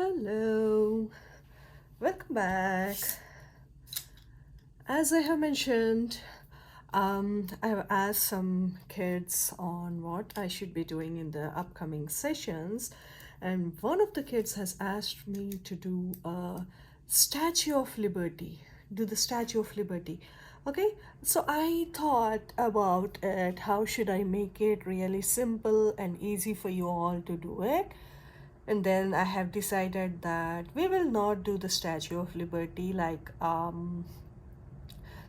Hello, welcome back. As I have mentioned, I've asked some kids on what I should be doing in the upcoming sessions, and one of the kids has asked me to do a Statue of Liberty. Do the Statue of Liberty. Okay, so I thought about it. How should I make it really simple and easy for you all to do it? And then I have decided that we will not do the Statue of Liberty like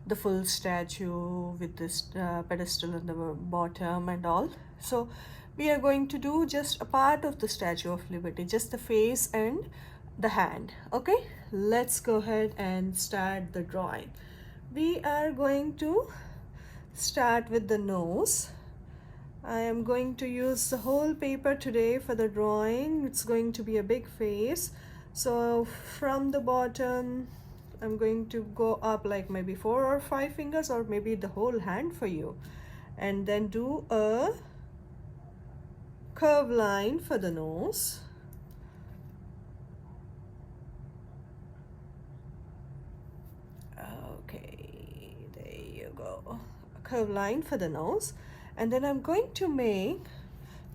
the full statue with this pedestal on the bottom and all. So we are going to do just a part of the Statue of Liberty, just the face and the hand. Okay, let's go ahead and start the drawing. We are going to start with the nose. I am going to use the whole paper today for the drawing. It's going to be a big face. So from the bottom, I'm going to go up like maybe 4 or 5 fingers or maybe the whole hand for you. And then do a curve line for the nose. Okay, there you go. A curve line for the nose. And then I'm going to make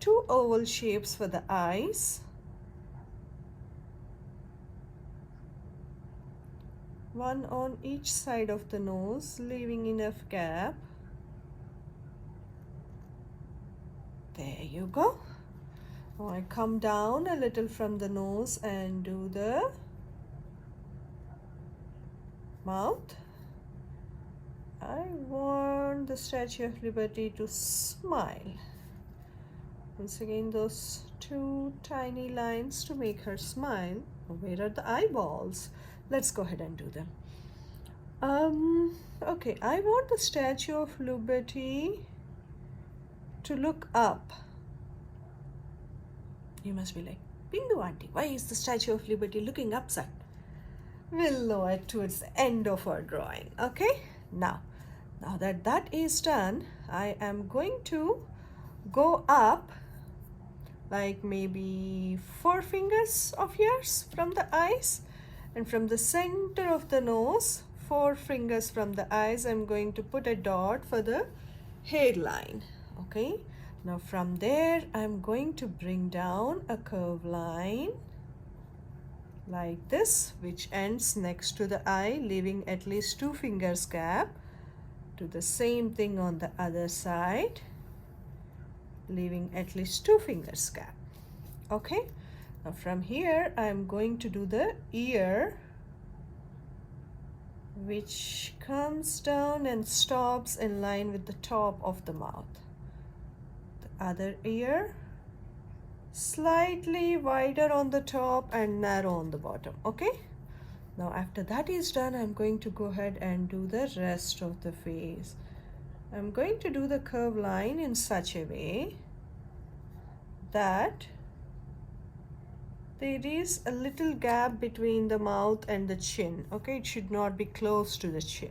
2 oval shapes for the eyes. One on each side of the nose, leaving enough gap. There you go. Now I come down a little from the nose and do the mouth. I want the Statue of Liberty to smile. Once again, those 2 tiny lines to make her smile. Where are the eyeballs? Let's go ahead and do them. Okay, I want the Statue of Liberty to look up. You must be like, Bindu auntie, why is the Statue of Liberty looking upside? We'll know it towards the end of our drawing. Okay, now that that is done, I am going to go up like maybe 4 fingers of yours from the eyes, and from the center of the nose, 4 fingers from the eyes, I'm going to put a dot for the hairline. Okay, now from there I'm going to bring down a curve line like this, which ends next to the eye, leaving at least 2 fingers gap. Do the same thing on the other side, leaving at least 2 fingers gap. Okay, now from here I'm going to do the ear, which comes down and stops in line with the top of the mouth. The other ear, slightly wider on the top and narrow on the bottom. Okay, now after that is done, I'm going to go ahead and do the rest of the face. I'm going to do the curve line in such a way that there is a little gap between the mouth and the chin. Okay, it should not be close to the chin.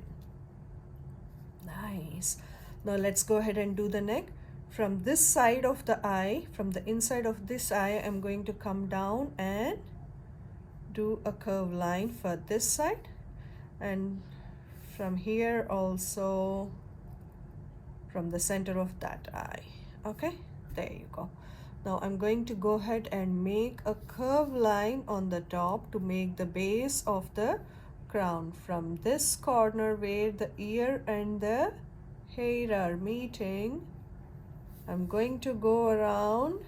Nice. Now let's go ahead and do the neck. From this side of the eye, from the inside of this eye, I'm going to come down and do a curve line for this side, and from here also from the center of that eye. Okay, there you go. Now I'm going to go ahead and make a curve line on the top to make the base of the crown. From this corner where the ear and the hair are meeting, I'm going to go around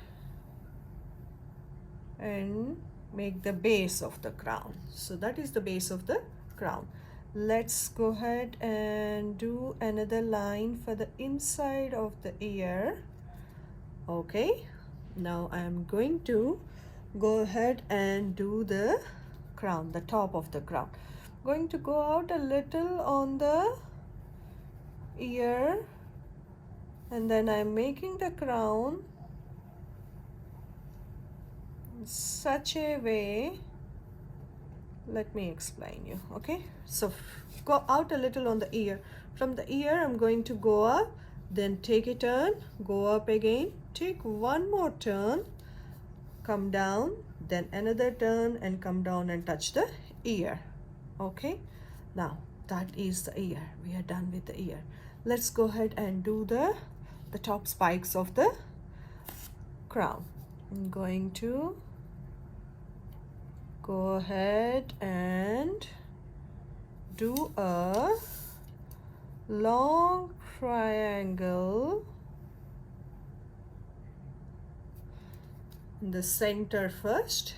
and make the base of the crown. So that is the base of the crown. Let's go ahead and do another line for the inside of the ear. Okay, now I am going to go ahead and do the crown, the top of the crown. I'm going to go out a little on the ear, and then I'm making the crown in such a way. Let me explain you. Okay, so go out a little on the ear. From the ear I'm going to go up, then take a turn, go up again, take one more turn, come down, then another turn and come down and touch the ear. Okay, now that is the ear. We are done with the ear. Let's go ahead and do the top spikes of the crown. I'm going to go ahead and do a long triangle in the center first.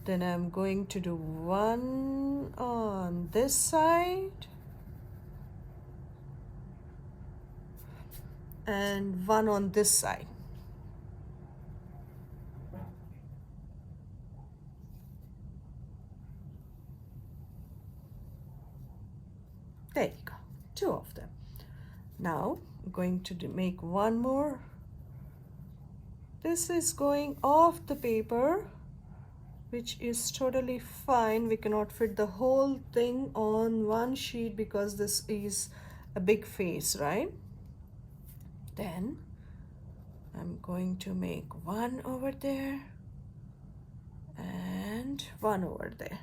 Then I'm going to do one on this side and one on this side. There you go, two of them. Now I'm going to make one more. This is going off the paper, which is totally fine. We cannot fit the whole thing on one sheet because this is a big face, right? Then I'm going to make one over there and one over there.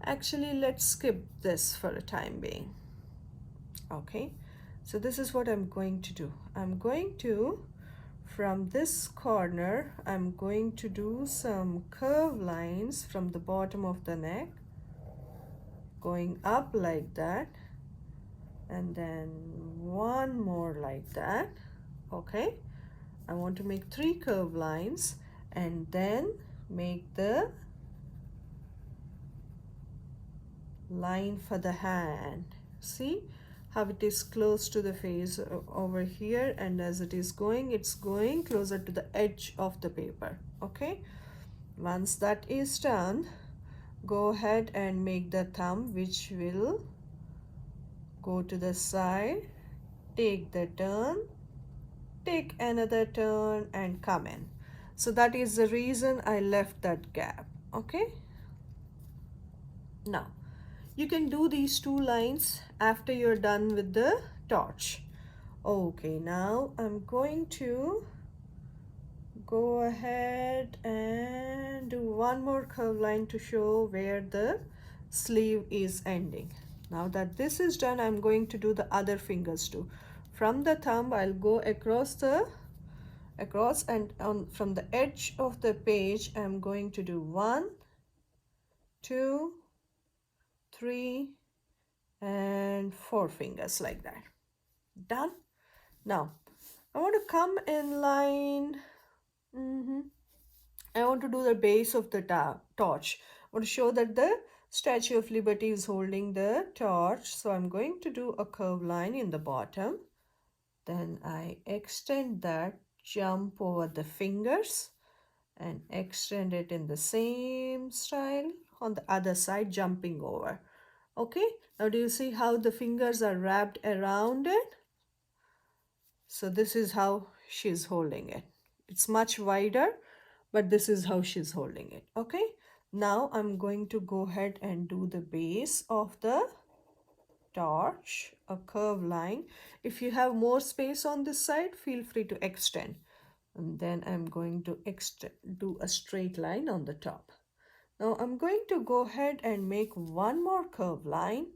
Actually, let's skip this for the time being. Okay, so this is what I'm going to do. I'm going to, from this corner, I'm going to do some curve lines from the bottom of the neck, going up like that, and then one more like that. Okay, I want to make 3 curve lines and then make the line for the hand. See how it is close to the face over here, and as it is going, it's going closer to the edge of the paper. Okay, once that is done, go ahead and make the thumb, which will go to the side, take the turn, take another turn and come in. So that is the reason I left that gap. Okay, now you can do these 2 lines after you're done with the torch. Okay, now I'm going to go ahead and do one more curve line to show where the sleeve is ending. Now that this is done, I'm going to do the other fingers too. From the thumb, I'll go across and on from the edge of the page, I'm going to do 1, 2, 3, and 4 fingers like that. Done. Now I want to come in line. I want to do the base of the torch. I want to show that the Statue of Liberty is holding the torch. So I'm going to do a curve line in the bottom. Then I extend that, jump over the fingers and extend it in the same style on the other side, jumping over. Okay, now do you see how the fingers are wrapped around it? So this is how she's holding it. It's much wider, but this is how she's holding it. Okay, now I'm going to go ahead and do the base of the torch, a curve line. If you have more space on this side, feel free to extend. And then I'm going to do a straight line on the top. Now I'm going to go ahead and make one more curve line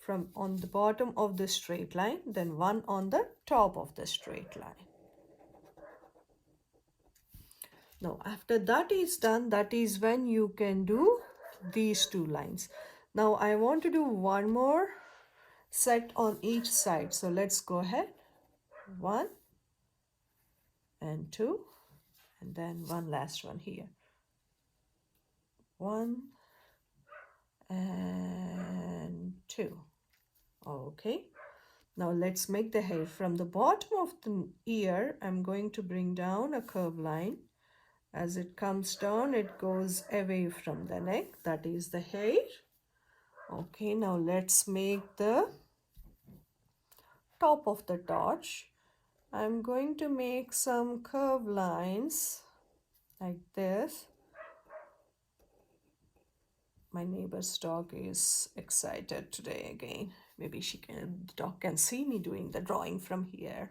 from on the bottom of the straight line, then one on the top of the straight line. Now after that is done, that is when you can do these 2 lines. Now I want to do one more set on each side. So let's go ahead. 1 and 2, and then one last one here. 1 and 2. Okay, now let's make the hair. From the bottom of the ear, I'm going to bring down a curve line. As it comes down, it goes away from the neck. That is the hair. Okay, now let's make the top of the torch. I'm going to make some curve lines like this. My neighbor's dog is excited today again. Maybe the dog can see me doing the drawing from here.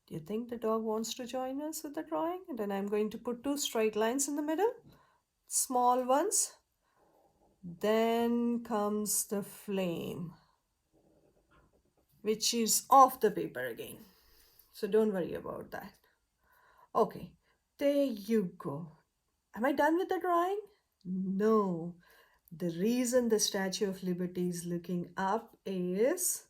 Do you think the dog wants to join us with the drawing? And then I'm going to put 2 straight lines in the middle, small ones. Then comes the flame, which is off the paper again. So don't worry about that. Okay, there you go. Am I done with the drawing? No. The reason the Statue of Liberty is looking up is,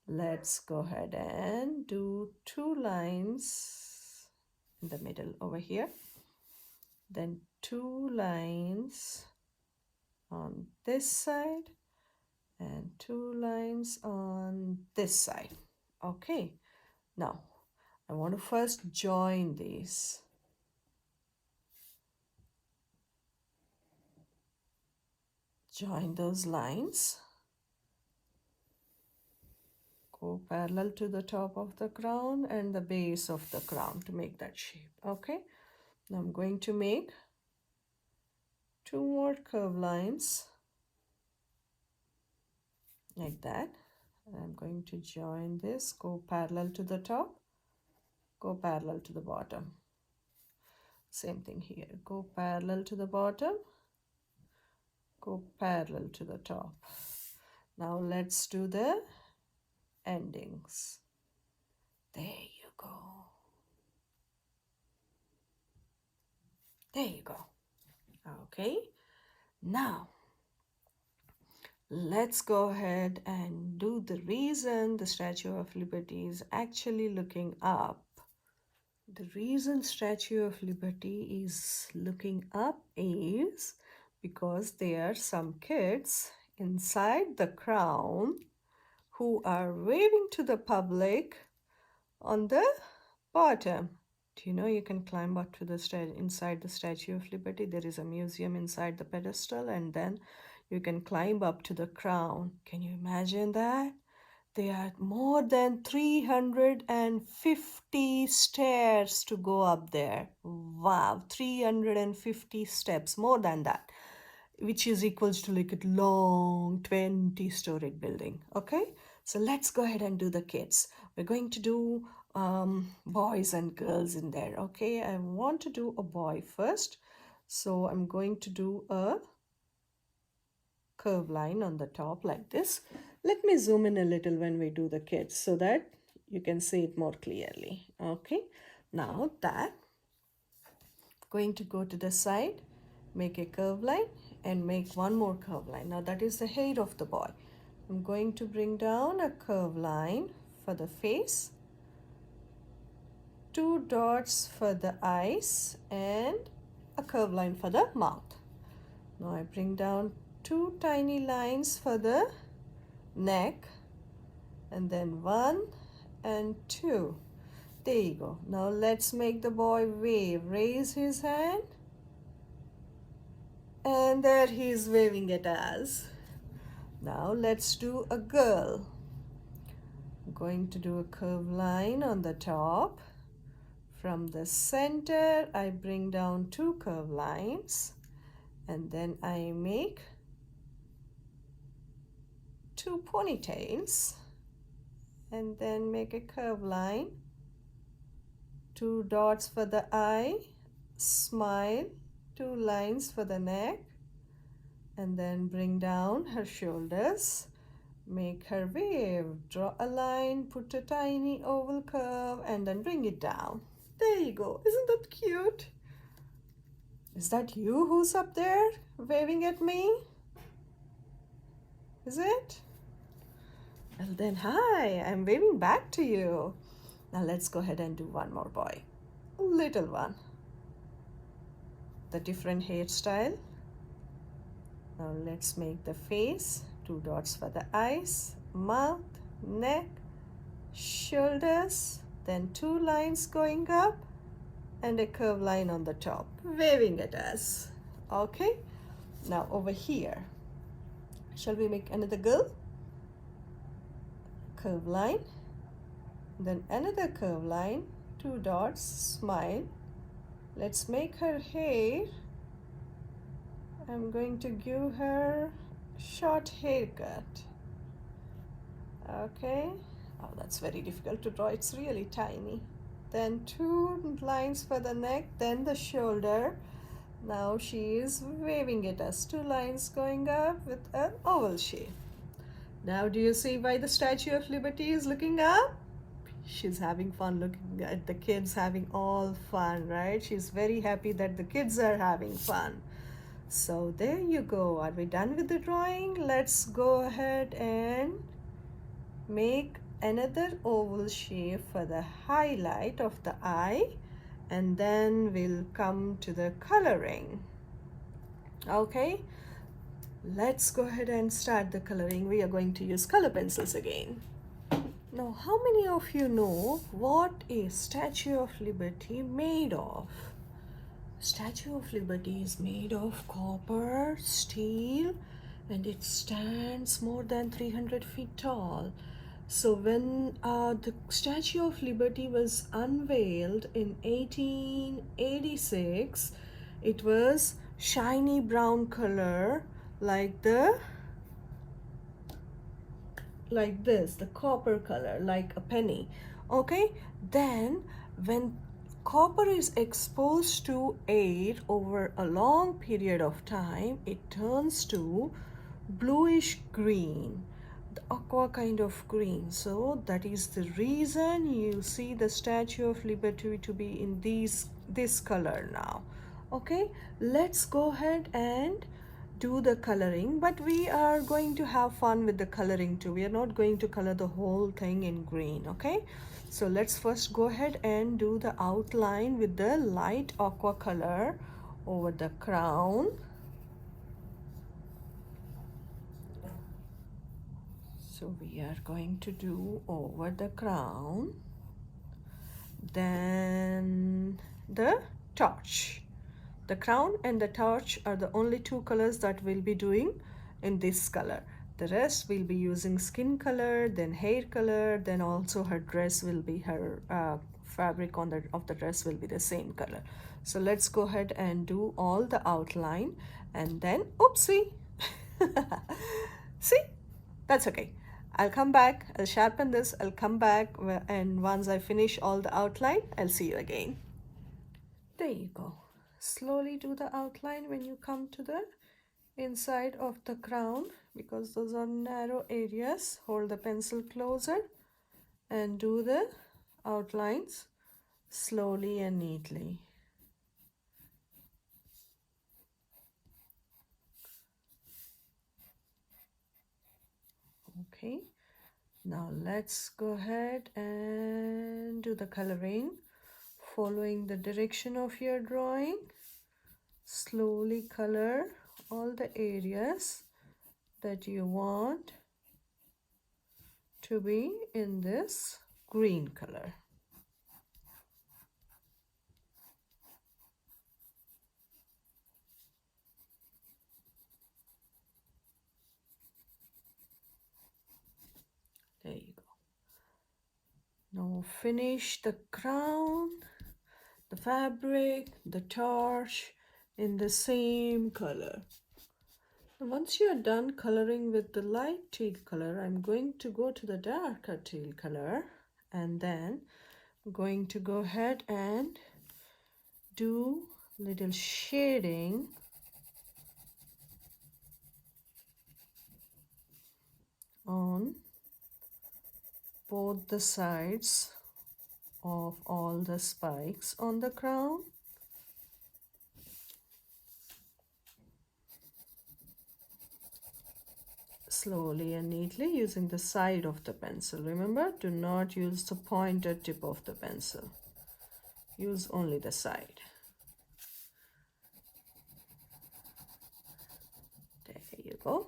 let's go ahead and do 2 lines in the middle over here. Then 2 lines on this side and 2 lines on this side. Okay, now I want to first join these. Join those lines. Go parallel to the top of the crown and the base of the crown to make that shape. Okay, now I'm going to make 2 more curved lines like that. I'm going to join this, go parallel to the top, go parallel to the bottom. Same thing here, go parallel to the bottom, go parallel to the top. Now let's do the endings. There you go. There you go. Okay, now let's go ahead and do the reason the Statue of Liberty is actually looking up. The reason Statue of Liberty is looking up is because there are some kids inside the crown who are waving to the public on the bottom. Do you know you can climb up to the inside the Statue of Liberty? There is a museum inside the pedestal, and then you can climb up to the crown. Can you imagine that? There are more than 350 stairs to go up there. Wow, 350 steps, more than that, which is equals to like a long 20-storied building. Okay, so let's go ahead and do the kids. We're going to do boys and girls in there. Okay, I want to do a boy first. So I'm going to do a curve line on the top like this. Let me zoom in a little when we do the kids so that you can see it more clearly. Okay, now that, going to go to the side, make a curve line and make one more curve line. Now that is the head of the boy. I'm going to bring down a curve line for the face, 2 dots for the eyes, and a curve line for the mouth. Now I bring down 2 tiny lines for the neck, and then 1 and 2. There you go. Now let's make the boy wave. Raise his hand, and there he is waving at us. Now let's do a girl. I'm going to do a curved line on the top. From the center, I bring down 2 curved lines, and then I make 2 ponytails, and then make a curved line, 2 dots for the eye, smile, 2 lines for the neck, and then bring down her shoulders, make her wave, draw a line, put a tiny oval curve, and then bring it down. There you go. Isn't that cute? Is that you who's up there waving at me? Is it? Well then, hi, I'm waving back to you. Now let's go ahead and do one more boy. A little one. The different hairstyle. Now let's make the face, 2 dots for the eyes, mouth, neck, shoulders, then 2 lines going up and a curved line on the top, waving at us. Okay, now over here, shall we make another girl? Curve line, then another curve line, 2 dots, smile. Let's make her hair. I'm going to give her short haircut. Okay, Oh, that's very difficult to draw. It's really tiny. Then two lines for the neck, then the shoulder. Now she is waving at us. Two lines going up with an oval shape. Now do you see why the Statue of Liberty is looking up? She's having fun looking at the kids having all fun, right? She's very happy that the kids are having fun. So there you go. Are we done with the drawing? Let's go ahead and make another oval shape for the highlight of the eye, and then we'll come to the coloring. Okay, let's go ahead and start the coloring. We are going to use color pencils again. Now, how many of you know what is Statue of Liberty made of? Statue of Liberty is made of copper, steel, and it stands more than 300 feet tall. So when the Statue of Liberty was unveiled in 1886, it was shiny brown color like this, the copper color, like a penny. Okay, then when copper is exposed to air over a long period of time, it turns to bluish green, the aqua kind of green. So that is the reason you see the Statue of Liberty to be in this color now. Okay, let's go ahead and do the coloring, but we are going to have fun with the coloring too. We are not going to color the whole thing in green. Okay, so let's first go ahead and do the outline with the light aqua color over the crown. So we are going to do over the crown, then the torch. The crown and the torch are the only two colors that we'll be doing in this color. The rest we'll be using skin color, then hair color, then also her dress will be, her fabric of the dress will be the same color. So let's go ahead and do all the outline, and then oopsie. See, that's okay. I'll come back, I'll sharpen this, I'll come back, and once I finish all the outline, I'll see you again. There you go. Slowly do the outline when you come to the inside of the crown, because those are narrow areas. Hold the pencil closer and do the outlines slowly and neatly. Okay, now let's go ahead and do the coloring following the direction of your drawing. Slowly color all the areas that you want to be in this green color. There you go. Now finish the crown, the fabric, the torch in the same color. Once you are done coloring with the light teal color, I'm going to go to the darker teal color, and then I'm going to go ahead and do little shading on both the sides of all the spikes on the crown. Slowly and neatly using the side of the pencil. Remember, do not use the pointed tip of the pencil. Use only the side. There you go.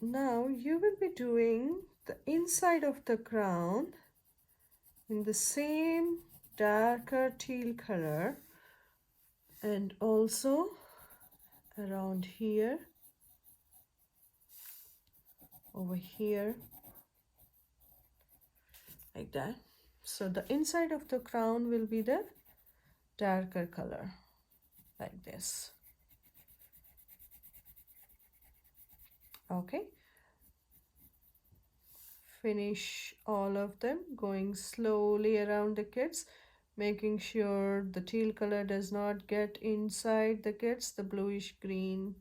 Now you will be doing the inside of the crown in the same darker teal color, and also around here, over here, like that. So the inside of the crown will be the darker color, like this. Okay. Finish all of them, going slowly around the kids, making sure the teal color does not get inside the kids, the bluish green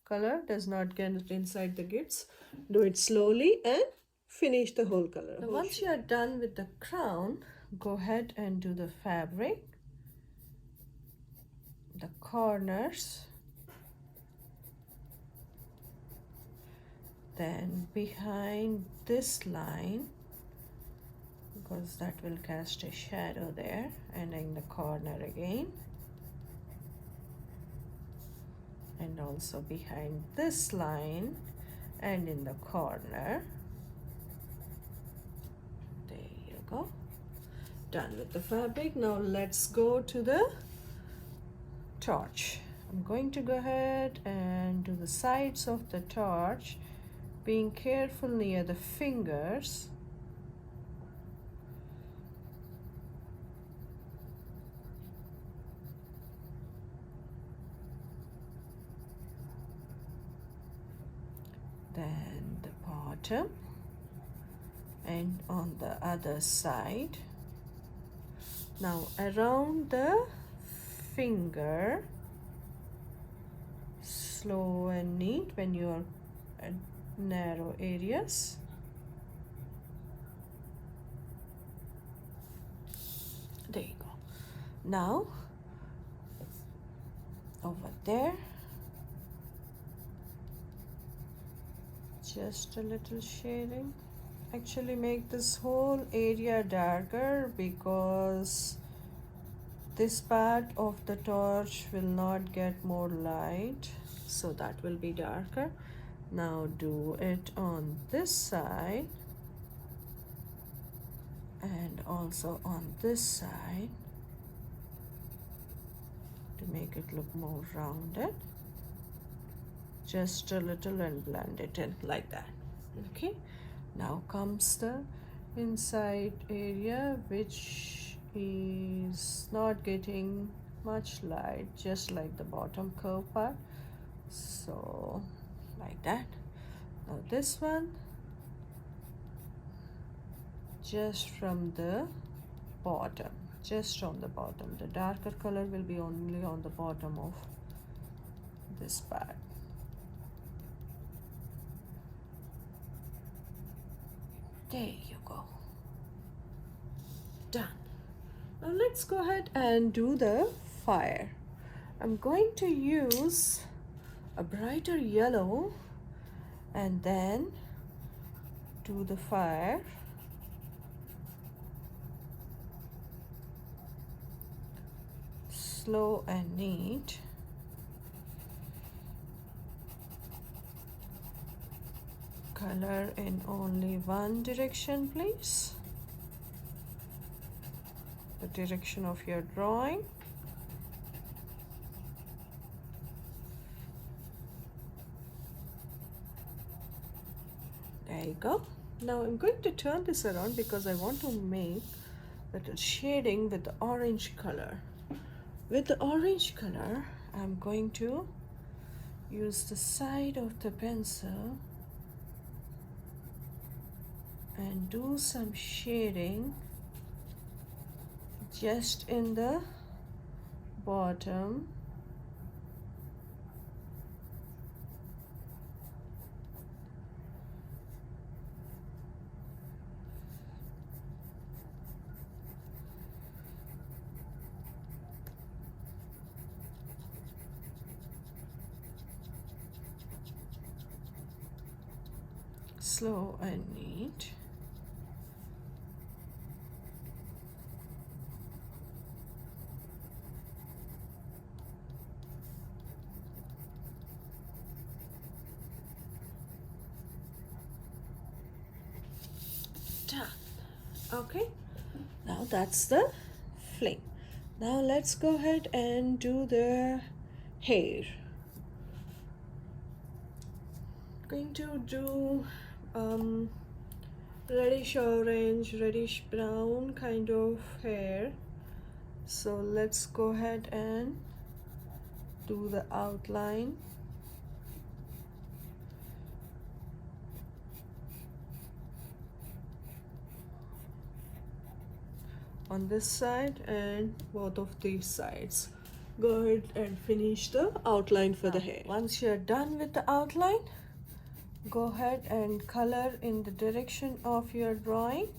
color does not get inside the kids. Do it slowly and finish the whole color. Now, once you are done with the crown, go ahead and do the fabric, the corners, then behind this line, because that will cast a shadow there, and in the corner again, and also behind this line and in the corner. There you go. Done with the fabric. Now let's go to the torch. I'm going to go ahead and do the sides of the torch, being careful near the fingers. Then the bottom, and on the other side. Now around the finger, slow and neat when you are at narrow areas. There you go. Now over there, just a little shading. Actually make this whole area darker, because this part of the torch will not get more light, so that will be darker. Now do it on this side and also on this side to make it look more rounded. Just a little and blend it in like that. Okay, now comes the inside area, which is not getting much light, just like the bottom curve part. So like that. Now this one, just from the bottom, just on the bottom. The darker color will be only on the bottom of this part. There you go. Done. Now let's go ahead and do the fire. I'm going to use a brighter yellow and then do the fire. Slow and neat. Color in only one direction, please. The direction of your drawing. There you go. Now I'm going to turn this around because I want to make little shading with the orange color. With the orange color, I'm going to use the side of the pencil and do some shading just in the bottom. Slow and neat. Done. Okay, now that's the flame. Now let's go ahead and do the hair. Going to do reddish orange, reddish brown kind of hair. So let's go ahead and do the outline. On this side and both of these sides. Go ahead and finish the outline for the hair. Once you're done with the outline, go ahead and color in the direction of your drawing.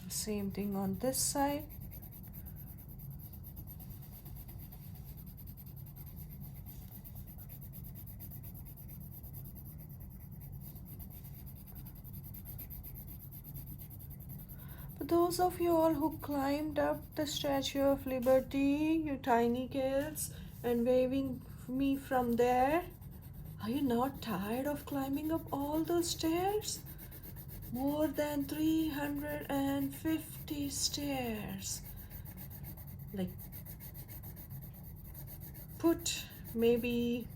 Same thing on this side. For those of you all who climbed up the Statue of Liberty, you tiny kids, and waving me from there, are you not tired of climbing up all those stairs? More than 350 stairs. Like, put maybe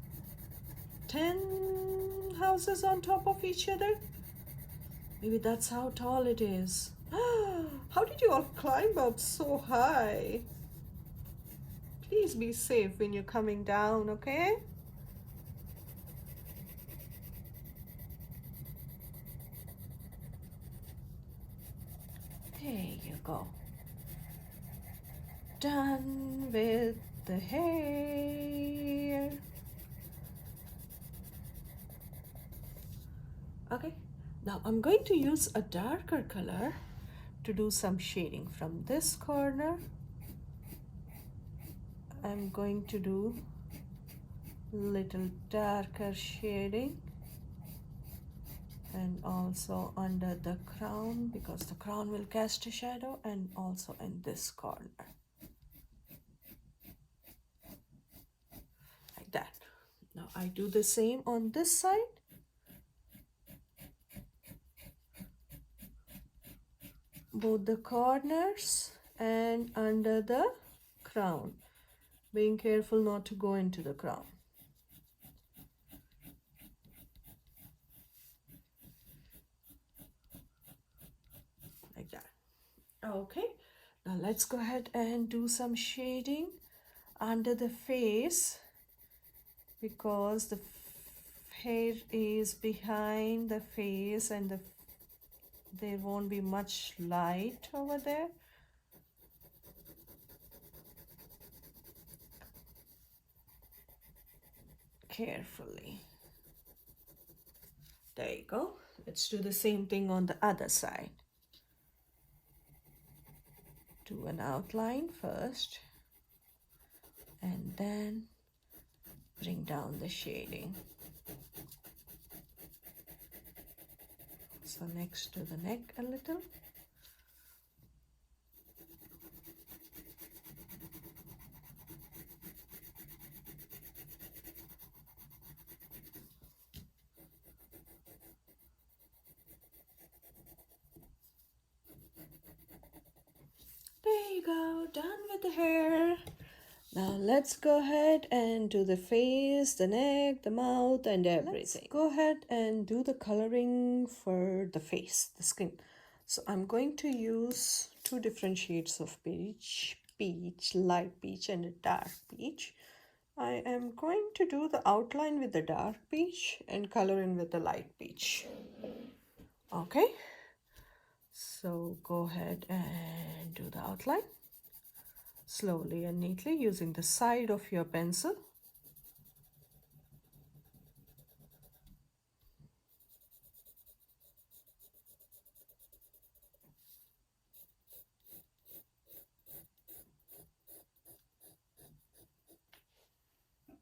10 houses on top of each other. Maybe that's how tall it is. How did you all climb up so high? Please be safe when you're coming down, okay? There you go. Done with the hair. Okay, now I'm going to use a darker color to do some shading. From this corner, I'm going to do little darker shading, and also under the crown, because the crown will cast a shadow, and also in this corner, like that. Now I do the same on this side. Both the corners and under the crown, being careful not to go into the crown. Like that. Okay, now let's go ahead and do some shading under the face, because the hair is behind the face and there won't be much light over there. Carefully. There you go. Let's do the same thing on the other side. Do an outline first and then bring down the shading. So next to the neck a little. There you go, done with the hair. Now let's go ahead and do the face, the neck, the mouth, and everything. Let's go ahead and do the coloring for the face, the skin. So I'm going to use two different shades of peach, light peach and a dark peach. I am going to do the outline with the dark peach and color in with the light peach. Okay, so go ahead and do the outline slowly and neatly using the side of your pencil.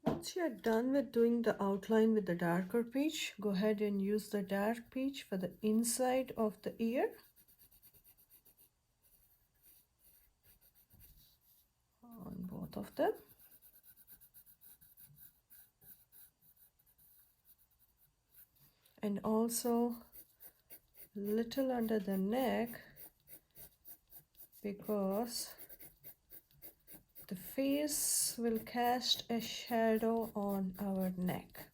Once you're done with doing the outline with the darker peach, go ahead and use the dark peach for the inside of the ear. On both of them. And also little under the neck, because the face will cast a shadow on our neck.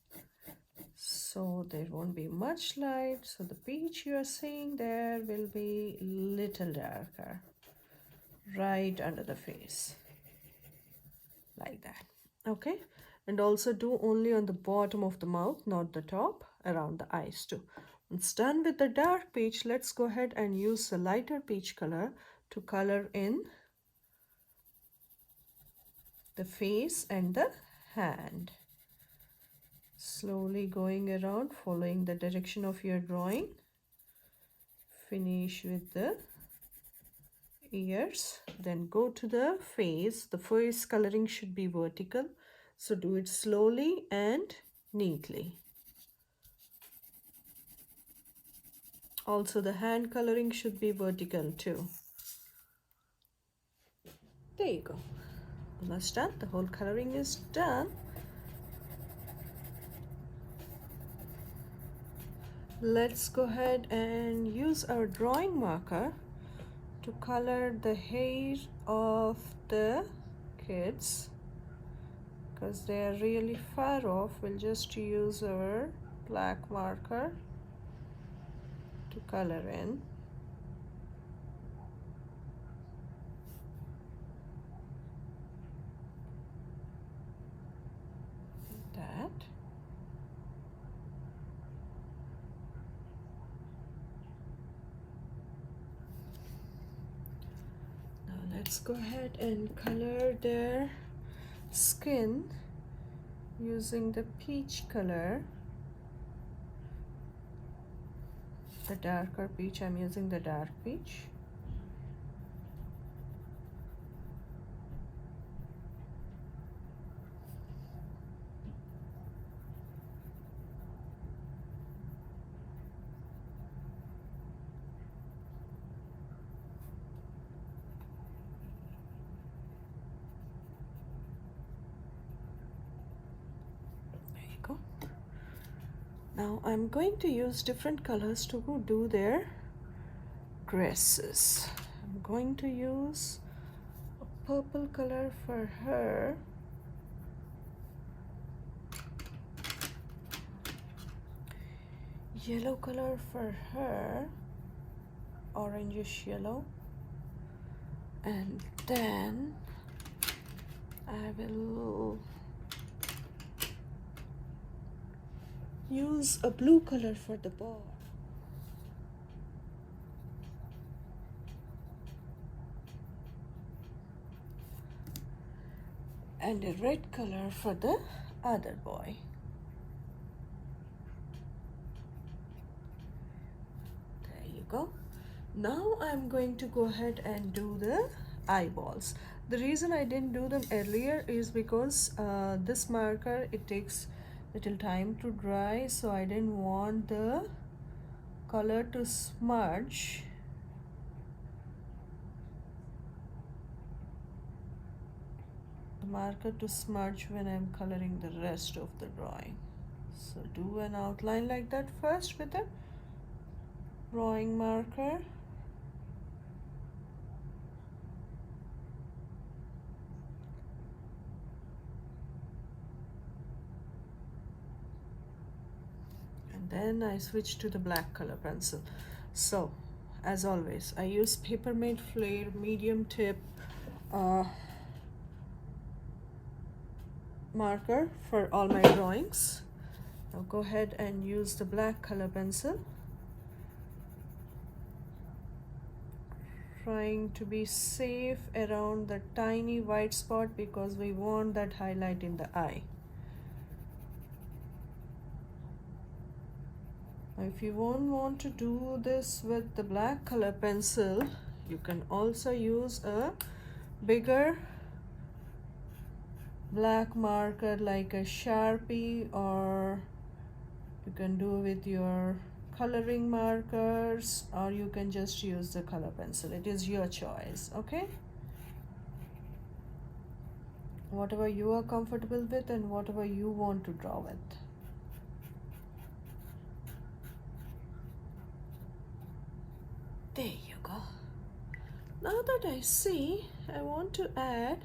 So there won't be much light. So the peach you are seeing there will be little darker right under the face, like that. Okay, and also do only on the bottom of the mouth, not the top, around the eyes too. Once done with the dark peach, let's go ahead and use the lighter peach color to color in the face and the hand. Slowly going around, following the direction of your drawing. Finish with the ears, then go to the face. The face coloring should be vertical, so do it slowly and neatly. Also the hand coloring should be vertical too. There you go. Almost done. The whole coloring is done. Let's go ahead and use our drawing marker to color the hair of the kids. Because they are really far off, we'll just use our black marker to color in. That. Now let's go ahead and color their skin using the peach color. The darker peach, I'm using the dark peach. Now I'm going to use different colors to do their dresses. I'm going to use a purple color for her. Yellow color for her. Orangish yellow. And then I will use a blue color for the ball. And a red color for the other boy. There you go. Now I'm going to go ahead and do the eyeballs. The reason I didn't do them earlier is because this marker, it takes little time to dry, so I didn't want the color to smudge. The marker to smudge when I'm coloring the rest of the drawing. So do an outline like that first with the drawing marker. Then I switch to the black color pencil. So as always, I use Papermate Flair medium tip marker for all my drawings. Now go ahead and use the black color pencil, trying to be safe around the tiny white spot because we want that highlight in the eye. If you won't want to do this with the black color pencil, you can also use a bigger black marker like a Sharpie, or you can do with your coloring markers, or you can just use the color pencil. It is your choice, okay? Whatever you are comfortable with and whatever you want to draw with. There you go. Now that I see, I want to add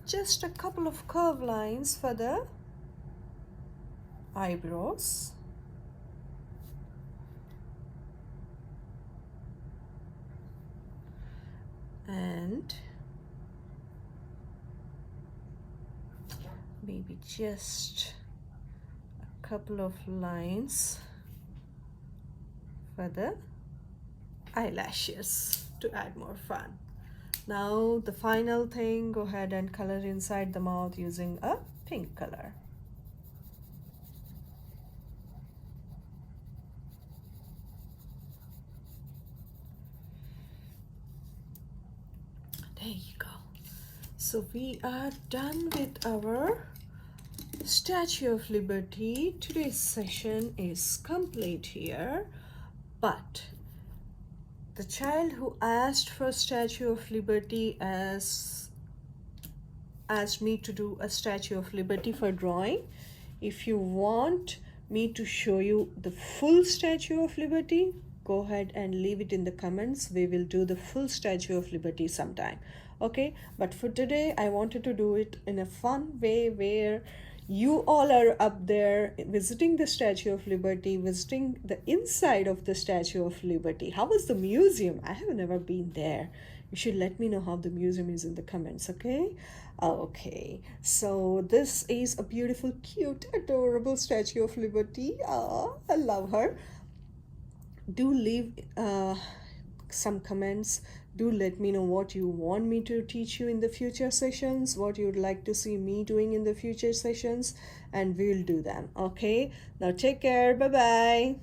just a couple of curve lines for the eyebrows. And maybe just a couple of lines for the eyelashes to add more fun. Now the final thing, go ahead and color inside the mouth using a pink color. There you go. So we are done with our Statue of Liberty. Today's session is complete here, but the child who asked for Statue of Liberty asked me to do a Statue of Liberty for drawing. If you want me to show you the full Statue of Liberty, go ahead and leave it in the comments. We will do the full Statue of Liberty sometime. Okay, but for today I wanted to do it in a fun way where you all are up there visiting the Statue of Liberty, visiting the inside of the Statue of Liberty. How was the museum? I have never been there. You should let me know how the museum is in the comments, okay? Okay, so this is a beautiful, cute, adorable Statue of Liberty. I love her. Do leave some comments. Do let me know what you want me to teach you in the future sessions, what you would like to see me doing in the future sessions, and we'll do them. Okay, now take care. Bye bye.